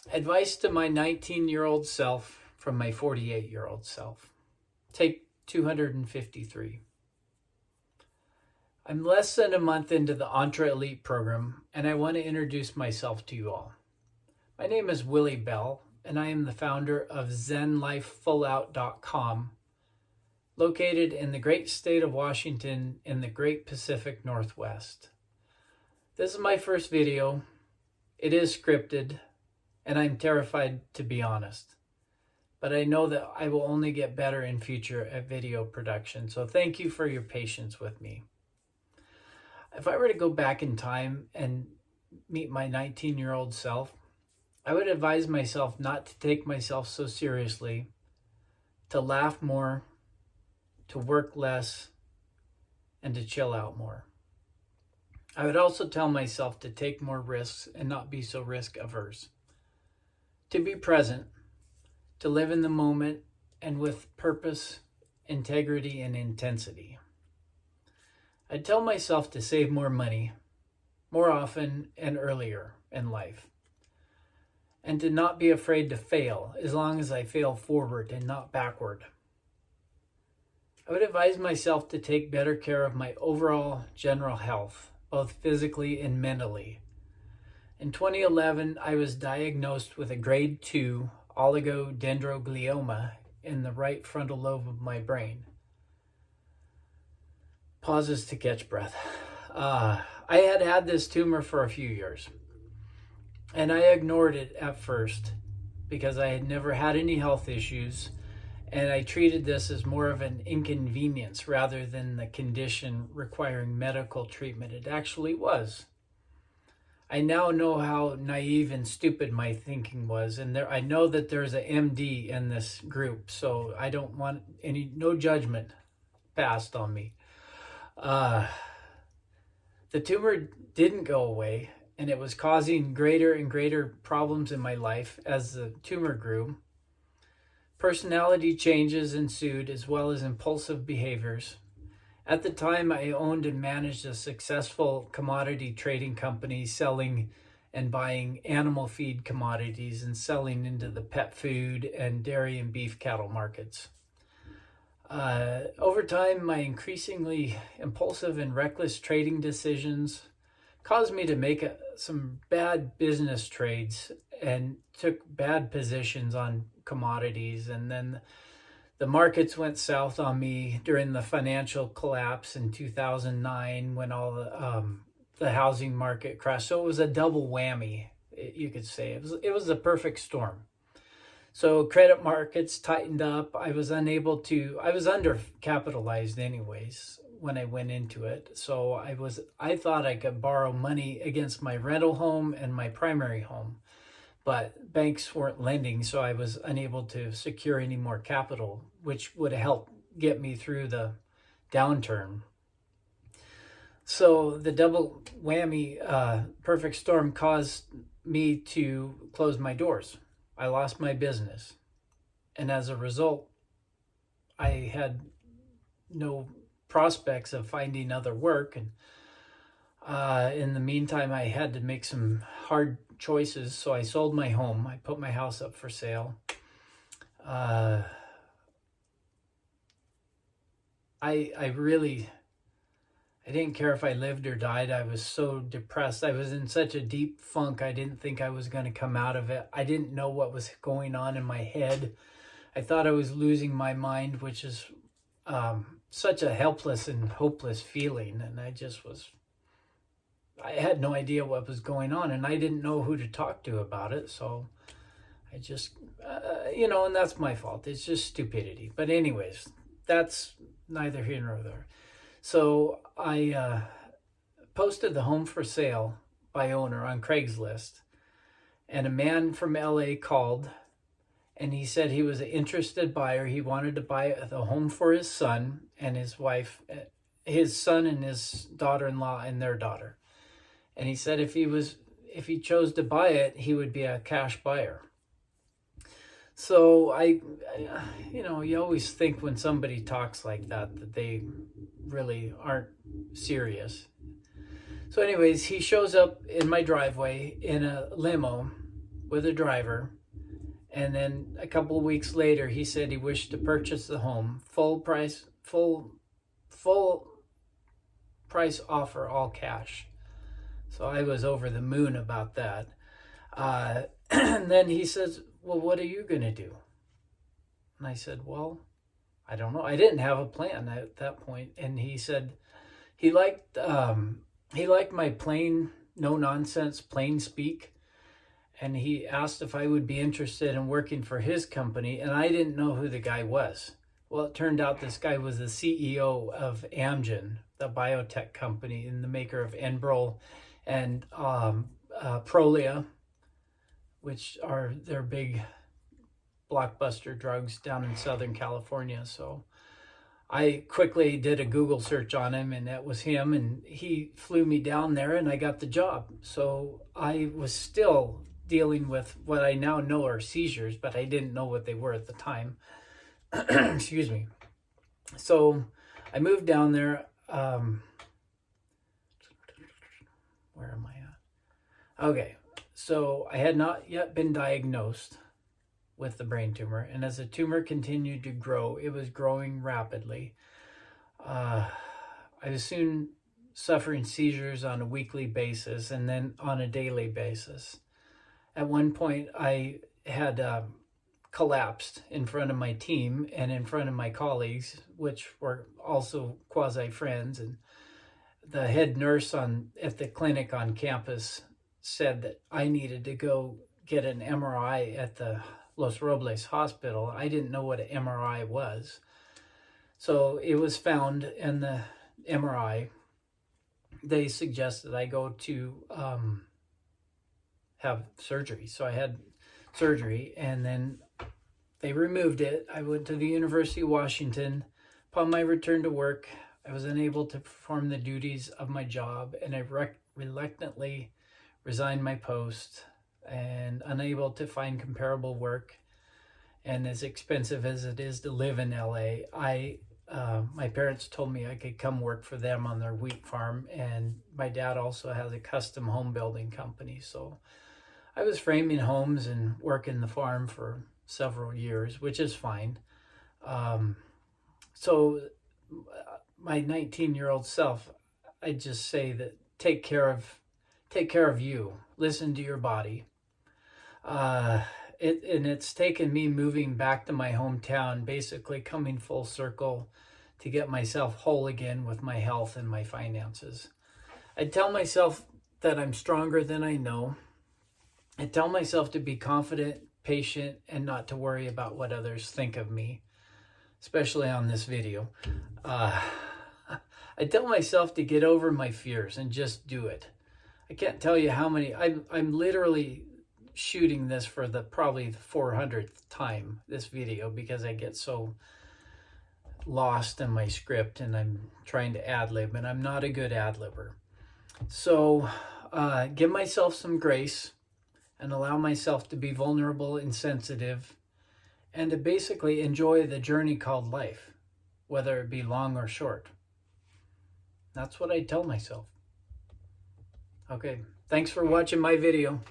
Advice to my 19-year-old self from my 48-year-old self. Take 253. I'm less than a month into the Entre Elite program, and I want to introduce myself to you all. My name is Willie Bell, and I am the founder of ZenLifeFullout.com, located in the great state of Washington in the great Pacific Northwest. This is my first video. It is scripted, and I'm terrified to be honest. But I know that I will only get better in future at video production, so thank you for your patience with me. If I were to go back in time and meet my 19-year-old self, I would advise myself not to take myself so seriously, to laugh more, to work less, and to chill out more. I would also tell myself to take more risks and not be so risk averse, to be present, to live in the moment and with purpose, integrity, and intensity. I'd tell myself to save more money, more often and earlier in life, and to not be afraid to fail as long as I fail forward and not backward. I would advise myself to take better care of my overall general health, both physically and mentally. In 2011, I was diagnosed with a grade 2 oligodendroglioma in the right frontal lobe of my brain. Pauses to catch breath. I had this tumor for a few years, and I ignored it at first because I had never had any health issues, and I treated this as more of an inconvenience rather than the condition requiring medical treatment it actually was. I now know how naive and stupid my thinking was, and I know that there's an MD in this group, so I don't want no judgment passed on me. The tumor didn't go away, and it was causing greater and greater problems in my life as the tumor grew. Personality changes ensued, as well as impulsive behaviors. At the time, I owned and managed a successful commodity trading company selling and buying animal feed commodities and selling into the pet food and dairy and beef cattle markets. Over time, my increasingly impulsive and reckless trading decisions caused me to make some bad business trades and took bad positions on commodities, and then the markets went south on me during the financial collapse in 2009 when all the housing market crashed. So it was a double whammy, you could say. It was a perfect storm. So credit markets tightened up. I was undercapitalized anyways when I went into it. So I thought I could borrow money against my rental home and my primary home, but banks weren't lending, so I was unable to secure any more capital, which would help get me through the downturn. So the double whammy perfect storm caused me to close my doors. I lost my business. And as a result, I had no prospects of finding other work. And in the meantime, I had to make some hard choices. So I sold my home. I put my house up for sale. I didn't care if I lived or died. I was so depressed. I was in such a deep funk. I didn't think I was going to come out of it. I didn't know what was going on in my head. I thought I was losing my mind, which is such a helpless and hopeless feeling. And I had no idea what was going on, and I didn't know who to talk to about it. So I just, and that's my fault. It's just stupidity. But anyways, that's neither here nor there. So I posted the home for sale by owner on Craigslist, and a man from LA called, and he said he was an interested buyer. He wanted to buy the home for his son and his wife, his son and his daughter-in-law and their daughter. And he said if he chose to buy it, he would be a cash buyer. So you always think when somebody talks like that they really aren't serious. So anyways, he shows up in my driveway in a limo, with a driver. And then a couple of weeks later, he said he wished to purchase the home, full price offer, all cash. So I was over the moon about that. And then he says, well, what are you going to do? And I said, well, I don't know. I didn't have a plan at that point. And he said he liked my plain, no nonsense, plain speak. And he asked if I would be interested in working for his company. And I didn't know who the guy was. Well, it turned out this guy was the CEO of Amgen, the biotech company, and the maker of Enbrel and Prolia, which are their big blockbuster drugs down in Southern California. So I quickly did a Google search on him, and that was him, and he flew me down there, and I got the job. So I was still dealing with what I now know are seizures, but I didn't know what they were at the time. Excuse me. So I moved down there. Where am I at? Okay. So I had not yet been diagnosed with the brain tumor. And as the tumor continued to grow, it was growing rapidly. I was soon suffering seizures on a weekly basis and then on a daily basis. At one point, I had collapsed in front of my team and in front of my colleagues, which were also quasi-friends. And the head nurse at the clinic on campus said that I needed to go get an MRI at the Los Robles Hospital. I didn't know what an MRI was. So it was found in the MRI. They suggested I go to have surgery. So I had surgery, and then they removed it. I went to the University of Washington. Upon my return to work, I was unable to perform the duties of my job, and I reluctantly resigned my post, and unable to find comparable work. And as expensive as it is to live in LA, my parents told me I could come work for them on their wheat farm, and my dad also has a custom home building company. So I was framing homes and working the farm for several years, which is fine. So my 19-year-old self, I just say that take care of you. Listen to your body. It's taken me moving back to my hometown, basically coming full circle to get myself whole again with my health and my finances. I tell myself that I'm stronger than I know. I tell myself to be confident, patient, and not to worry about what others think of me, especially on this video. I tell myself to get over my fears and just do it. I can't tell you how many. I'm literally shooting this for probably the 400th time, this video, because I get so lost in my script and I'm trying to ad-lib, and I'm not a good ad-libber. So give myself some grace and allow myself to be vulnerable and sensitive, and to basically enjoy the journey called life, whether it be long or short. That's what I tell myself. Okay, thanks for watching my video.